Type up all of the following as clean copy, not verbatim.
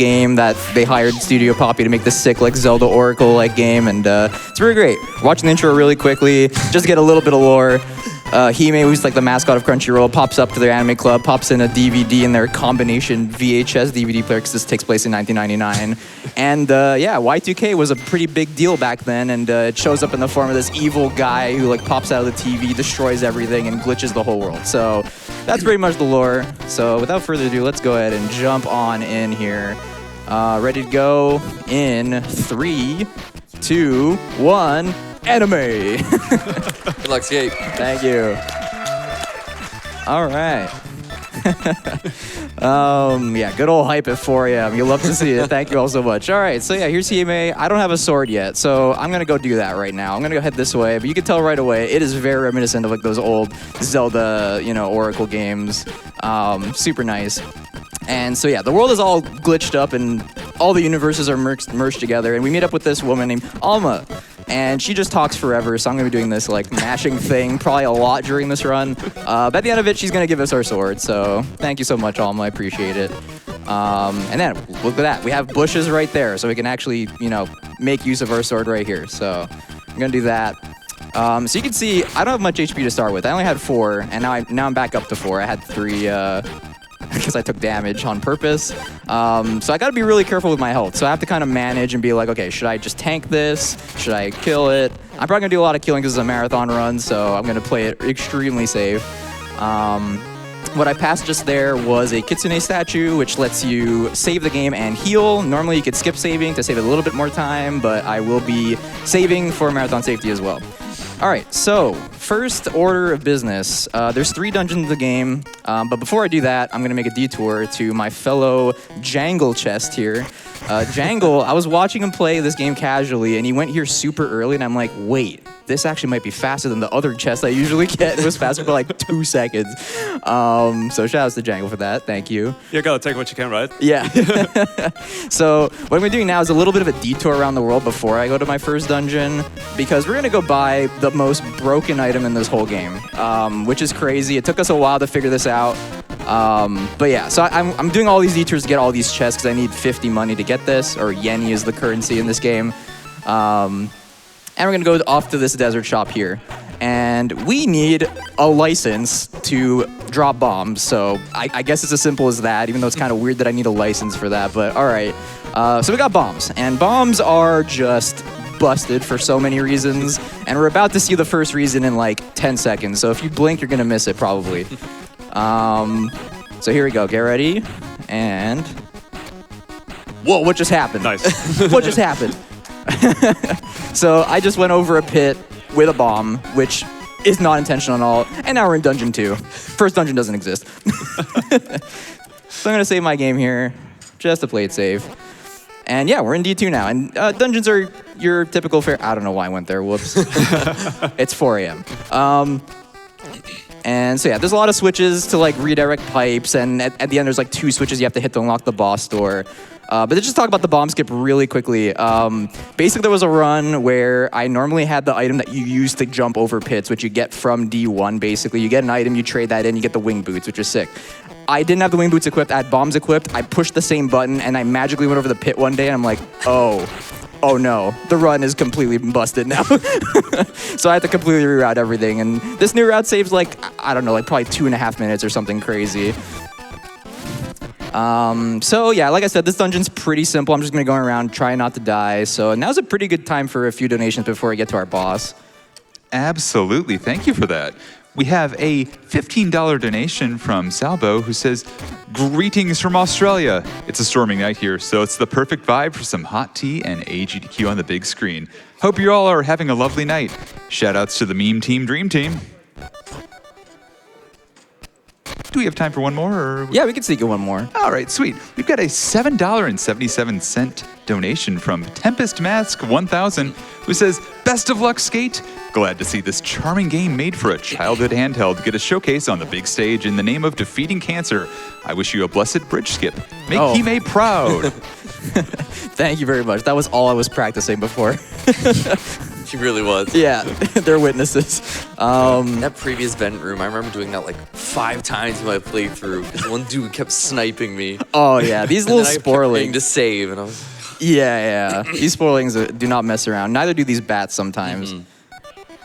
game that they hired Studio Poppy to make this sick like Zelda Oracle-like game, and it's really great. Watching the intro really quickly, just to get a little bit of lore. Hime, who's like the mascot of Crunchyroll, pops up to their anime club, pops in a DVD in their combination VHS DVD player, because this takes place in 1999. And yeah, Y2K was a pretty big deal back then, and it shows up in the form of this evil guy who like pops out of the TV, destroys everything, and glitches the whole world. So that's pretty much the lore. So without further ado, let's go ahead and jump on in here. Ready to go in 3, 2, 1. Anime. Good luck, Skate. Thank you. All right. Yeah, good old hype at 4 a.m. You'll love to see it. Thank you all so much. All right, so yeah, here's Hime. I don't have a sword yet, so I'm gonna go do that right now. I'm gonna go head this way, but you can tell right away it is very reminiscent of like those old Zelda, Oracle games. Super nice. And so yeah, the world is all glitched up and all the universes are merged together. And we meet up with this woman named Alma. And she just talks forever, so I'm going to be doing this like mashing thing probably a lot during this run. But at the end of it, she's going to give us our sword. So thank you so much, Alma. I appreciate it. And then look at that. We have bushes right there, so we can actually, make use of our sword right here. So I'm going to do that. So you can see I don't have much HP to start with. I only had 4, and now I'm back up to 4. I had 3 because I took damage on purpose. So I gotta be really careful with my health. So I have to kind of manage and be like, okay, should I just tank this? Should I kill it? I'm probably gonna do a lot of killing because it's a marathon run, so I'm gonna play it extremely safe. What I passed just there was a Kitsune statue, which lets you save the game and heal. Normally you could skip saving to save a little bit more time, but I will be saving for marathon safety as well. All right, so first order of business. There's 3 dungeons in the game, but before I do that, I'm gonna make a detour to my fellow Jangle chest here. Jangle, I was watching him play this game casually, and he went here super early, and I'm like, wait, this actually might be faster than the other chest I usually get. It was faster for like 2 seconds. So shout outs to Jangle for that, thank you. You gotta take what you can, right? Yeah. So what I'm doing now is a little bit of a detour around the world before I go to my first dungeon, because we're gonna go buy the most broken item in this whole game, which is crazy. It took us a while to figure this out. But yeah, so I'm doing all these detours to get all these chests because I need 50 money to get this, or yen is the currency in this game. And we're gonna go off to this desert shop here. And we need a license to drop bombs. So I guess it's as simple as that, even though it's kind of weird that I need a license for that, but all right. So we got bombs, and bombs are just busted for so many reasons. And we're about to see the first reason in like 10 seconds. So if you blink, you're gonna miss it probably. So here we go, get ready. And, whoa, what just happened? Nice. What just happened? So I just went over a pit with a bomb, which is not intentional at all, and now we're in dungeon 2. First dungeon doesn't exist. So I'm gonna save my game here, just to play it safe. And yeah, we're in D2 now, and dungeons are your typical fare. I don't know why I went there, whoops. It's 4 a.m. And so yeah, there's a lot of switches to like redirect pipes, and at the end there's like 2 switches you have to hit to unlock the boss door. But let's just talk about the bomb skip really quickly. Basically, there was a run where I normally had the item that you use to jump over pits, which you get from D1, basically. You get an item, you trade that in, you get the wing boots, which is sick. I didn't have the wing boots equipped, I had bombs equipped. I pushed the same button, and I magically went over the pit one day, and I'm like, oh no, the run is completely busted now. So I had to completely reroute everything, and this new route saves like, I don't know, like probably 2.5 minutes or something crazy. So yeah, like I said, this dungeon's pretty simple. I'm just gonna go around, try not to die. So now's a pretty good time for a few donations before we get to our boss. Absolutely, thank you for that. We have a $15 donation from Salbo who says, greetings from Australia. It's a stormy night here, so it's the perfect vibe for some hot tea and AGDQ on the big screen. Hope you all are having a lovely night. Shout outs to the meme team, dream team. Do we have time for one more? Or? Yeah, we can sneak in one more. All right, sweet. We've got a $7.77 donation from Tempest Mask 1000, who says, best of luck, Skate. Glad to see this charming game made for a childhood handheld get a showcase on the big stage in the name of defeating cancer. I wish you a blessed bridge skip. Make Hime proud. Thank you very much. That was all I was practicing before. He really was. Yeah, they're witnesses. That previous vent room, I remember doing that like 5 times in my playthrough. Because one dude kept sniping me. Oh yeah, these And little then I kept getting sporlings. to save, and I was Yeah. These sporlings do not mess around. Neither do these bats sometimes.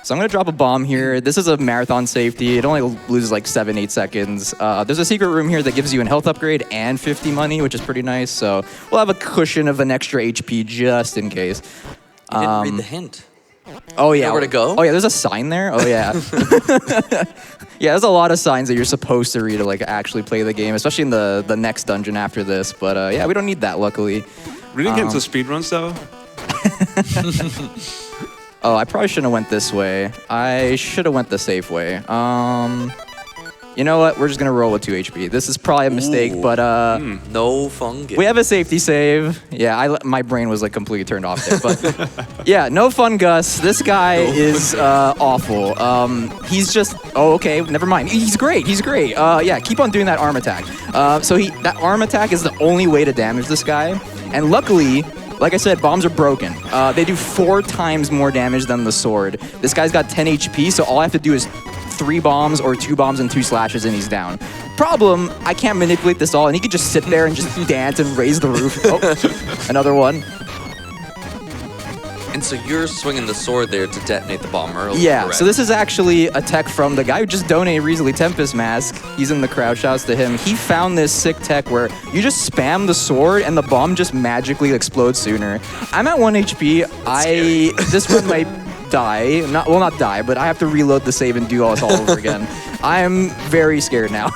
So I'm gonna drop a bomb here. This is a marathon safety. It only loses like 7-8 seconds. There's a secret room here that gives you an health upgrade and 50 money, which is pretty nice. So we'll have a cushion of an extra HP just in case. you didn't read the hint. Oh yeah. know where to go? Oh yeah, there's a sign there. Oh yeah. Yeah, there's a lot of signs that you're supposed to read to like actually play the game, especially in the next dungeon after this. But yeah, we don't need that luckily. We didn't get into speedruns though. Oh, I probably shouldn't have went this way. I should have went the safe way. You know what? We're just gonna roll with 2 HP. This is probably a mistake, but No fungus. we have a safety save. Yeah, my brain was like completely turned off there. But yeah, no fun, Gus. This guy is awful. He's just okay. Never mind. He's great. He's great. Yeah, keep on doing that arm attack. So that arm attack is the only way to damage this guy. And luckily, like I said, bombs are broken. They do 4 times more damage than the sword. This guy's got 10 HP, so all I have to do is 3 bombs or 2 bombs and 2 slashes and he's down. Problem, I can't manipulate this all and he could just sit there and just dance and raise the roof. Oh, another one. And so you're swinging the sword there to detonate the bomb early. Yeah, correct? so this is actually a tech from the guy who just donated recently, Tempest Mask. He's in the crowd, shouts to him. He found this sick tech where you just spam the sword and the bomb just magically explodes sooner. I'm at 1 HP. This one might die. Not die, but I have to reload the save and do all this all over again. I'm very scared now.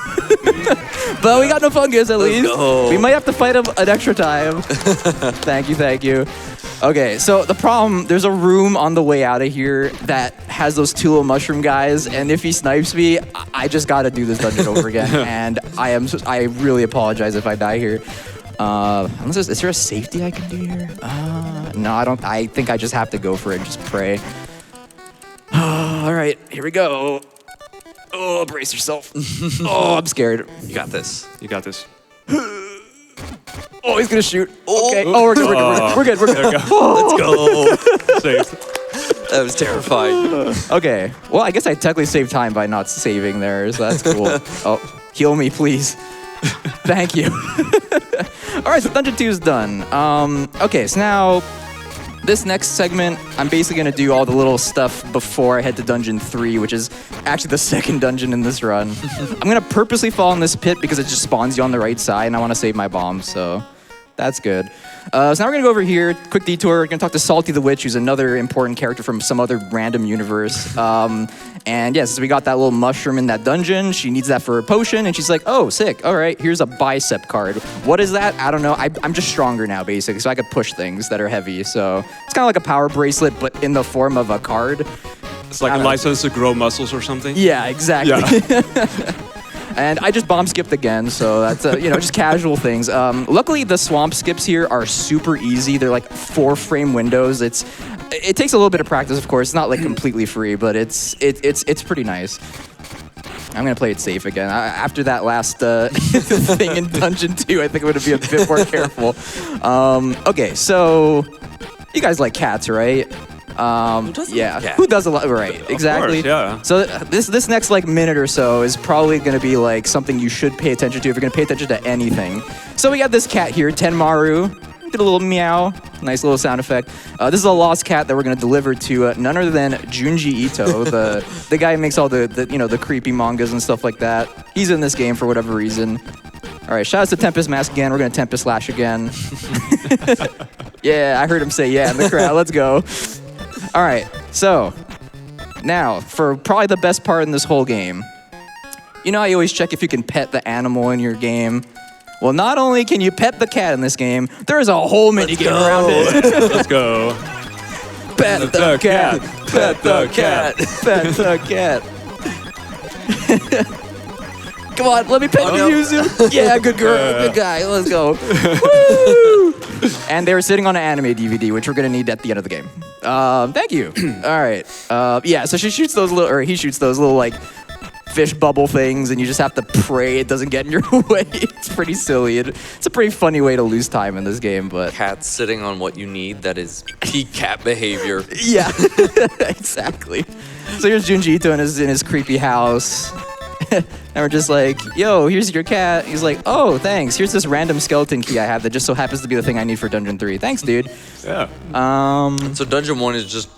But we got no fungus at least. go. We might have to fight him an extra time. Thank you. Okay, so the problem, there's a room on the way out of here that has those 2 little mushroom guys, and if he snipes me, I just gotta do this dungeon over again, and I really apologize if I die here. Is there a safety I can do here? No, I don't. I think I just have to go for it and just pray. All right, here we go. Oh, brace yourself. Oh, I'm scared. You got this. You got this. Oh, he's gonna shoot. Okay. Oh, we're good. We're good. Let's go. Safe. That was terrifying. Okay. Well, I guess I technically saved time by not saving there, so that's cool. Oh, heal me, please. Thank you. All right, so Dungeon 2 is done. Okay, so now this next segment, I'm basically gonna do all the little stuff before I head to Dungeon 3, which is actually the second dungeon in this run. I'm gonna purposely fall in this pit because it just spawns you on the right side, and I want to save my bombs, so that's good. So now we're gonna go over here, quick detour. We're gonna talk to Salty the Witch, who's another important character from some other random universe. And yes, we got that little mushroom in that dungeon. She needs that for a potion, and she's like, oh, sick. All right, here's a bicep card. What is that? I don't know. I'm just stronger now, basically, so I could push things that are heavy. So it's kind of like a power bracelet, but in the form of a card. It's like a license to grow muscles or something. Yeah, exactly. Yeah. And I just bomb skipped again, so that's just casual things. Luckily, the swamp skips here are super easy. They're like 4-frame windows. It takes a little bit of practice, of course. It's not like completely free, but it's pretty nice. I'm gonna play it safe again. After that last thing in Dungeon 2, I think I'm gonna be a bit more careful. Okay, so you guys like cats, right? Who doesn't like cats? Who does a lot? Right, exactly. Course, yeah. So this next like minute or so is probably going to be like something you should pay attention to if you're going to pay attention to anything. So we got this cat here, Tenmaru. Did a little meow, nice little sound effect. This is a lost cat that we're going to deliver to none other than Junji Ito, the guy who makes all the creepy mangas and stuff like that. He's in this game for whatever reason. All right, shout out to Tempest Mask again. We're going to Tempest Slash again. Yeah, I heard him say yeah in the crowd. Let's go. All right, so now for probably the best part in this whole game. You know, I always check if you can pet the animal in your game. Well, not only can you pet the cat in this game, there is a whole minigame around it. Let's go. Pet the cat. Pet the cat. Pet the cat. Come on, let me pet you, Yuzu. Yeah, good girl, good guy. Let's go. Woo! And they were sitting on an anime DVD, which we're gonna need at the end of the game. Thank you. All right. Yeah. So she shoots those little, or he shoots those little like fish bubble things, and you just have to pray it doesn't get in your way. It's pretty silly. It's a pretty funny way to lose time in this game, but Cat sitting on what you need, that is peak cat behavior. yeah, exactly. So here's Junji Ito in his creepy house. And we're just like, yo, here's your cat. He's like, oh, thanks. Here's this random skeleton key I have that just so happens to be the thing I need for Dungeon 3. Thanks, dude. Yeah. So Dungeon 1 is just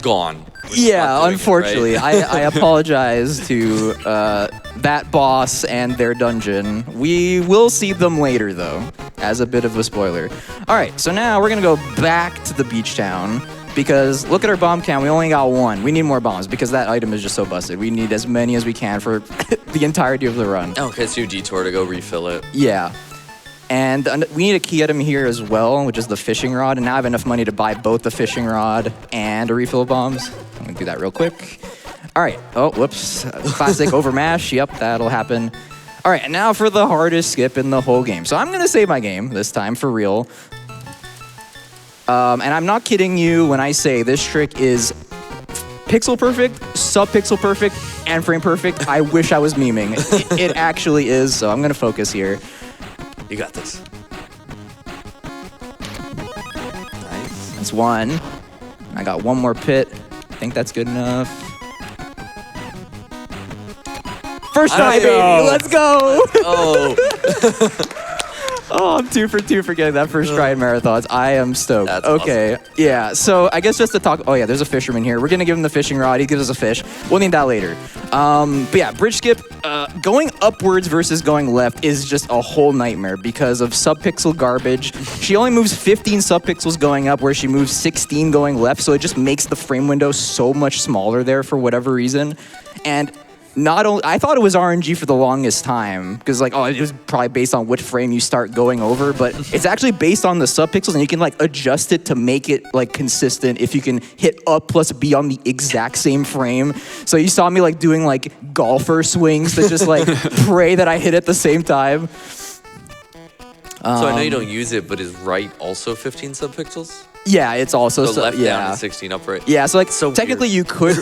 gone. We're just Yeah, not doing it, unfortunately. right? I apologize to that boss and their dungeon. We will see them later, though, as a bit of a spoiler. All right, so now we're going to go back to the beach town. Because look at our bomb count, we only got 1. We need more bombs because that item is just so busted. We need as many as we can for the entirety of the run. Okay, so you detour to go refill it. Yeah. And we need a key item here as well, which is the fishing rod. And now I have enough money to buy both the fishing rod and a refill of bombs. I'm gonna do that real quick. All right. Oh, whoops. Classic overmash. Yep, that'll happen. All right, and now for the hardest skip in the whole game. So I'm gonna save my game this time for real. And I'm not kidding you when I say this trick is pixel perfect, sub-pixel perfect, and frame perfect. I wish I was memeing. It actually is, so I'm gonna focus here. You got this. Nice. That's 1. I got 1 more pit. I think that's good enough. First try, baby. Let's go. Oh, Oh, I'm 2 for 2 for getting that first try in marathons. I am stoked. That's okay. awesome. Yeah. So I guess just to talk. Oh yeah, there's a fisherman here. We're gonna give him the fishing rod. He gives us a fish. We'll need that later. But yeah, bridge skip. Going upwards versus going left is just a whole nightmare because of subpixel garbage. She only moves 15 subpixels going up, where she moves 16 going left. So it just makes the frame window so much smaller there for whatever reason. And not only, I thought it was RNG for the longest time because like, oh, it was probably based on which frame you start going over, but it's actually based on the subpixels, and you can like adjust it to make it like consistent if you can hit up plus B on the exact same frame. So you saw me like doing like golfer swings to just like pray that I hit at the same time. so I know you don't use it, but is right also 15 subpixels? Yeah, it's also So left down yeah. is 16 upright. Yeah, so like So technically you could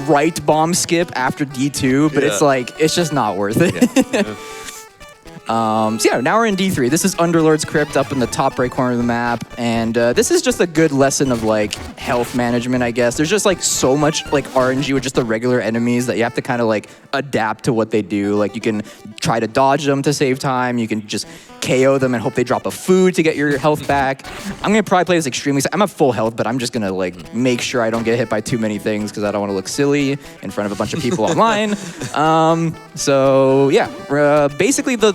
right bomb skip after D2, but it's Yeah. like it's just not worth it. So yeah, now we're in D3. This is Underlord's Crypt up in the top right corner of the map, and this is just a good lesson of like health management, I guess. There's just like so much like RNG with just the regular enemies that you have to kind of like adapt to what they do. Like you can try to dodge them to save time. You can just KO them and hope they drop a food to get your health back. I'm gonna probably play this extremely. I'm at full health, but I'm just gonna like make sure I don't get hit by too many things because I don't want to look silly in front of a bunch of people online. So yeah, basically the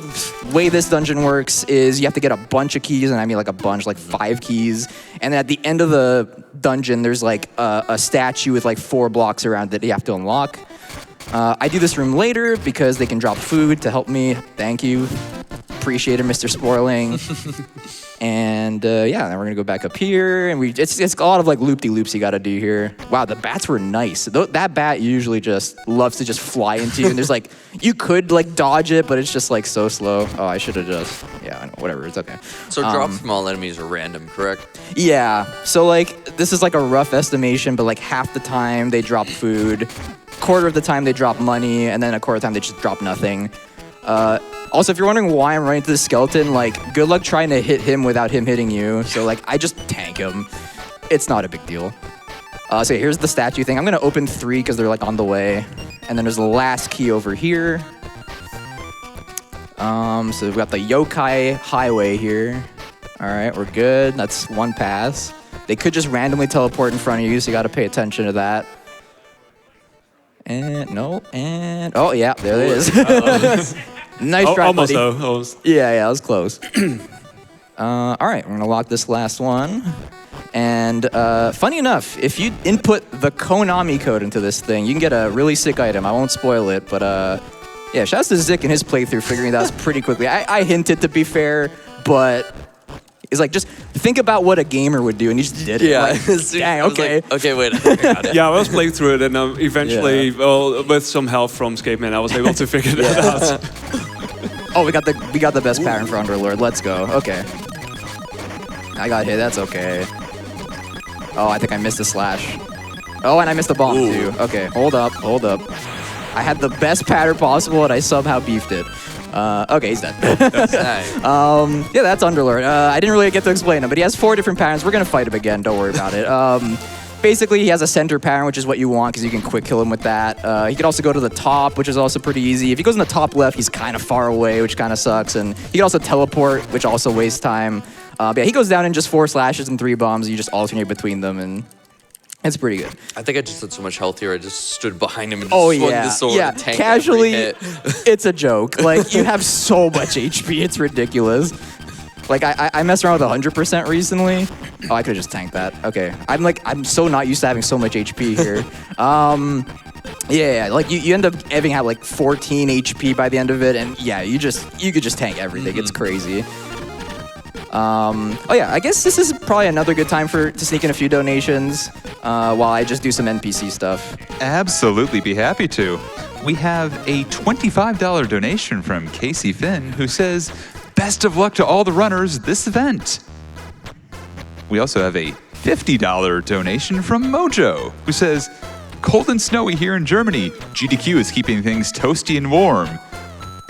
way this dungeon works is you have to get a bunch of keys, and I mean like a bunch, like 5 keys. And then at the end of the dungeon, there's like a statue with like 4 blocks around that you have to unlock. I do this room later because they can drop food to help me. Thank you. Appreciate it, Mr. Spoiling. And yeah, then we're gonna go back up here, and it's a lot of like loop-de-loops you gotta do here. Wow, the bats were nice. That bat usually just loves to just fly into you, and there's like, you could like dodge it, but it's just like so slow. Oh, I should have just, yeah, I know, whatever, it's okay. So drops from all enemies are random, correct? Yeah, so like, this is like a rough estimation, but like half the time they drop food, quarter of the time they drop money, and then a quarter of the time they just drop nothing. Also, if you're wondering why I'm running to the skeleton, like, good luck trying to hit him without him hitting you. So, like, I just tank him. It's not a big deal. So here's the statue thing. I'm gonna open 3 because they're, like, on the way. And then there's the last key over here. So we've got the Yokai Highway here. All right, we're good. That's 1 pass. They could just randomly teleport in front of you, so you gotta pay attention to that. And, no, and, oh, yeah, there it is. Nice try, Almost buddy. though. Almost. Yeah, that was close. All right, we're gonna lock this last one. And funny enough, if you input the Konami code into this thing, you can get a really sick item. I won't spoil it, but yeah, shouts to Zic and his playthrough figuring that out pretty quickly. I hinted, to be fair, but it's like, just think about what a gamer would do, and he just did it. Yeah. Like, dang, I was okay. like, okay, wait, I think I got it. Yeah, I was playing through it, and eventually, well, with some help from Skateman, I was able to figure that out. Oh, we got the best pattern for Underlord. Let's go. Okay. I got hit. That's okay. Oh, I think I missed a slash. Oh, and I missed the bomb too. Okay, hold up, hold up. I had the best pattern possible, and I somehow beefed it. Okay, he's dead. Nice. Yeah, that's Underlord. I didn't really get to explain him, but he has 4 different patterns. We're going to fight him again. Don't worry about it. Basically, he has a center pattern, which is what you want because you can quick kill him with that. He could also go to the top, which is also pretty easy. If he goes in the top left, he's kind of far away, which kind of sucks. And he can also teleport, which also wastes time. But yeah, he goes down in just 4 slashes and 3 bombs. You just alternate between them, and it's pretty good. I think I just had so much health here. I just stood behind him and just swung the sword and tanked casually, every hit. it's a joke. Like, you have so much HP, it's ridiculous. Like, I messed around with 100% recently. Oh, I could have just tanked that. Okay. I'm so not used to having so much HP here. Yeah, like, you end up having like 14 HP by the end of it, and yeah, you could just tank everything. It's crazy. Oh yeah, I guess this is probably another good time to sneak in a few donations while I just do some NPC stuff. Absolutely, be happy to. We have a $25 donation from Casey Finn, who says, "Best of luck to all the runners this event." We also have a $50 donation from Mojo, who says, "Cold and snowy here in Germany. GDQ is keeping things toasty and warm."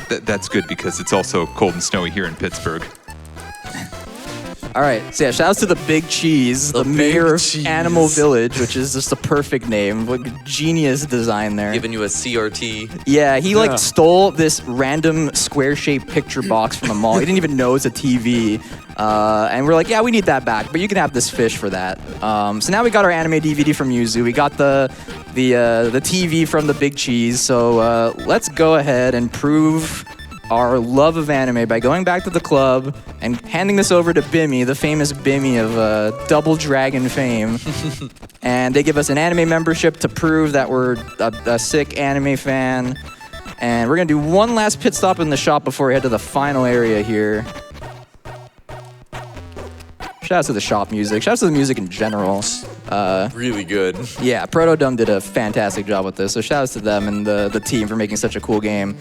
That's good because it's also cold and snowy here in Pittsburgh. All right, so yeah, shout outs to the Big Cheese, the mayor of Cheese. Animal Village, which is just a perfect name. Like, genius design there. Giving you a CRT. Yeah, he like stole this random square-shaped picture box from the mall. He didn't even know it's a TV. And we're like, yeah, we need that back, but you can have this fish for that. So now we got our anime DVD from Yuzu. We got the TV from the Big Cheese. So let's go ahead and prove our love of anime by going back to the club and handing this over to Bimmy, the famous Bimmy of Double Dragon fame. And they give us an anime membership to prove that we're a sick anime fan. And we're gonna do one last pit stop in the shop before we head to the final area here. Shout out to the shop music. Shout out to the music in general. Really good. Yeah, Protodome did a fantastic job with this. So shout outs to them and the team for making such a cool game.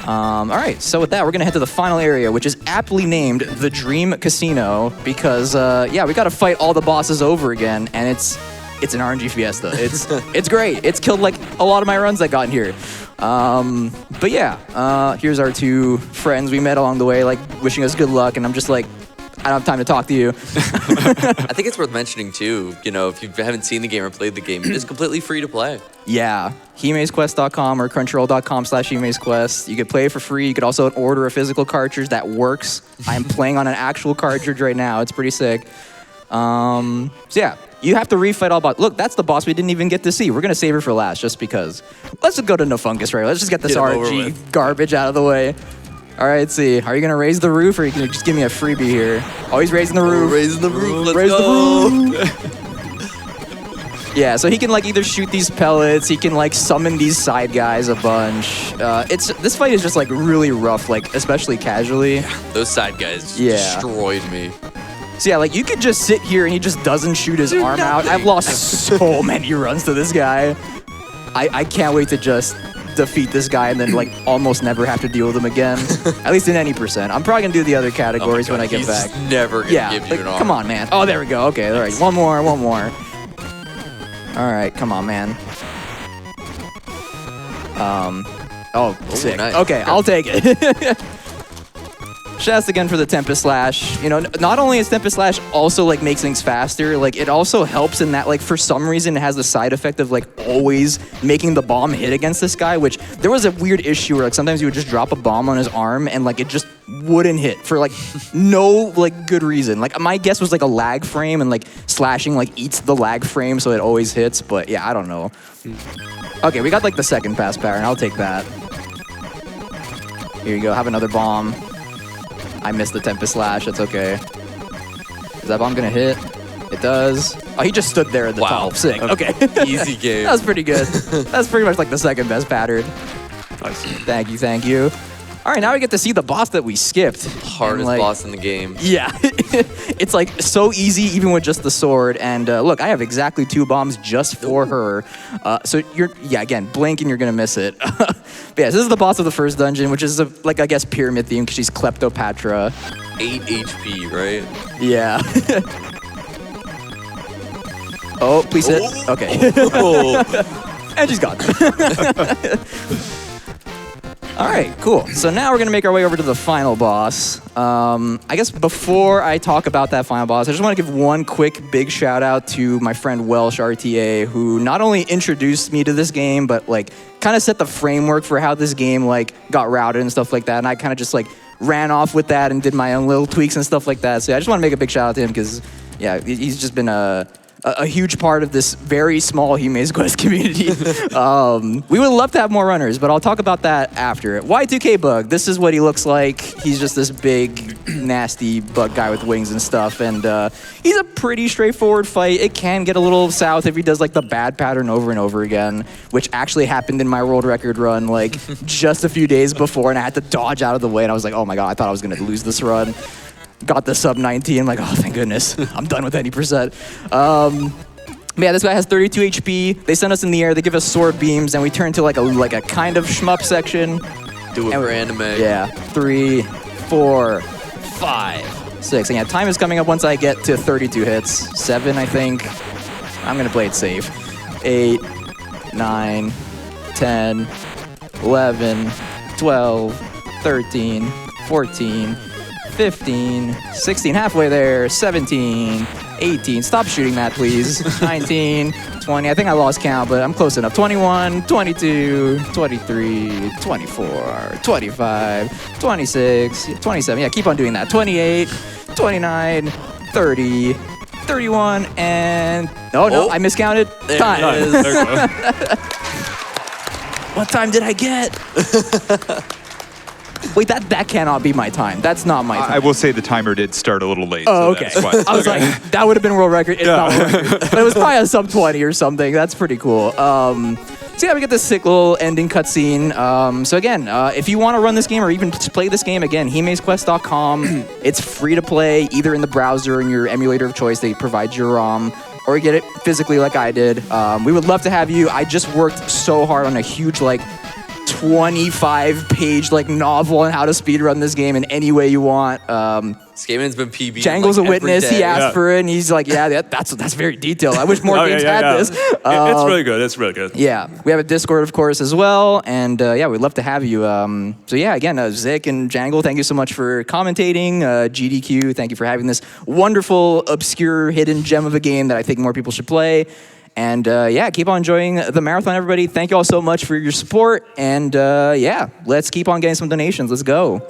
All right, so with that, we're gonna head to the final area, which is aptly named the Dream Casino because, yeah, we gotta fight all the bosses over again, and it's an RNG fiesta. It's great. It's killed like a lot of my runs I got in here. But yeah, here's our 2 friends we met along the way, like wishing us good luck, and I'm just like, I don't have time to talk to you. I think it's worth mentioning too, you know, if you haven't seen the game or played the game, it is completely free to play. Yeah, himesquest.com or crunchyroll.com/himesquest. You could play it for free. You could also order a physical cartridge that works. I'm playing on an actual cartridge right now. It's pretty sick. So yeah, you have to refight all boss. Look, that's the boss we didn't even get to see. We're gonna save her for last just because. Let's just go to No Fungus right. Let's just get this RNG garbage out of the way. All right, see. Are you gonna raise the roof, or are you gonna just give me a freebie here? Oh, he's raising the roof. Raising the roof. Let's Raise go. the roof. Yeah, so he can like either shoot these pellets, he can like summon these side guys a bunch. This fight is just like really rough, like especially casually. Those side guys destroyed me. So yeah, like you could just sit here and he just doesn't shoot his arm out. I've lost so many runs to this guy. I can't wait to just defeat this guy and then like almost never have to deal with him again. At least in any percent. I'm probably gonna do the other categories when I get back. He's never gonna give you an arm. Come on, man. Oh, there we go. Okay, all right. One more. All right, come on, man. Oh, sick. Nice. Okay, I'll take it. Shouts again for the Tempest Slash. You know, not only is Tempest Slash also like makes things faster, like it also helps in that like for some reason it has the side effect of like always making the bomb hit against this guy, which there was a weird issue where like sometimes you would just drop a bomb on his arm and like it just wouldn't hit for like no like good reason. Like my guess was like a lag frame and like slashing like eats the lag frame so it always hits, but yeah, I don't know. Okay, we got like the second pass pattern. I'll take that. Here you go, have another bomb. I missed the Tempest Slash, that's okay. Is that bomb gonna hit? It does. Oh, he just stood there at the top. Sick, okay. Easy game. That was pretty good. That's pretty much like the second best pattern. Nice. Thank you. All right, now we get to see the boss that we skipped. Hardest boss in the game. Yeah, it's like so easy even with just the sword. And look, I have exactly 2 bombs just for her. So again, blink and you're gonna miss it. But yeah, this is the boss of the first dungeon, which is like, I guess, pyramid theme because she's Kleptopatra. 8 HP, right? Yeah. Oh, please hit. Okay. And she's gone. All right, cool. So now we're going to make our way over to the final boss. I guess before I talk about that final boss, I just want to give one quick big shout out to my friend Welsh RTA, who not only introduced me to this game, but like kind of set the framework for how this game like got routed and stuff like that. And I kind of just like ran off with that and did my own little tweaks and stuff like that. So yeah, I just want to make a big shout out to him because yeah, he's just been a huge part of this very small Hime's Quest community. We would love to have more runners, but I'll talk about that after. Y2K Bug, this is what he looks like. He's just this big, nasty bug guy with wings and stuff, and he's a pretty straightforward fight. It can get a little south if he does like the bad pattern over and over again, which actually happened in my world record run like just a few days before, and I had to dodge out of the way, and I was like, oh my god, I thought I was gonna lose this run. Got the sub 19, like, oh, thank goodness. I'm done with any percent. But yeah, this guy has 32 HP. They send us in the air, they give us sword beams, and we turn to like a kind of shmup section. Do it for anime. Yeah, 3, 4, 5, 6. And yeah, time is coming up once I get to 32 hits. 7, I think. I'm gonna play it safe. 8, 9, 10, 11, 12, 13, 14, 15, 16, halfway there, 17, 18, stop shooting that please, 19, 20, I think I lost count, but I'm close enough, 21, 22, 23, 24, 25, 26, 27, yeah, keep on doing that, 28, 29, 30, 31, and, no, I miscounted, time. Nice. There you go. What time did I get? Wait, that cannot be my time. That's not my time. I will say the timer did start a little late. Oh, so okay. that's why. I was like, that would have been world record. It's not world record. But it was probably a sub 20 or something. That's pretty cool. So yeah, we get this sick little ending cutscene. So again, if you want to run this game or even play this game, again, himesquest.com. It's free to play either in the browser or in your emulator of choice. They provide your ROM. Or get it physically like I did. We would love to have you. I just worked so hard on a huge, like, 25-page like novel on how to speedrun this game in any way you want. Skateman's been PB. Jangle's like a witness. every day. He asked for it, and he's like, "Yeah, that's very detailed. I wish more games had this." It's really good. It's really good. Yeah, we have a Discord, of course, as well, and yeah, we'd love to have you. So yeah, again, Zic and Jangle, thank you so much for commentating. GDQ, thank you for having this wonderful, obscure, hidden gem of a game that I think more people should play. And yeah, keep on enjoying the marathon, everybody. Thank you all so much for your support. And yeah, let's keep on getting some donations. Let's go.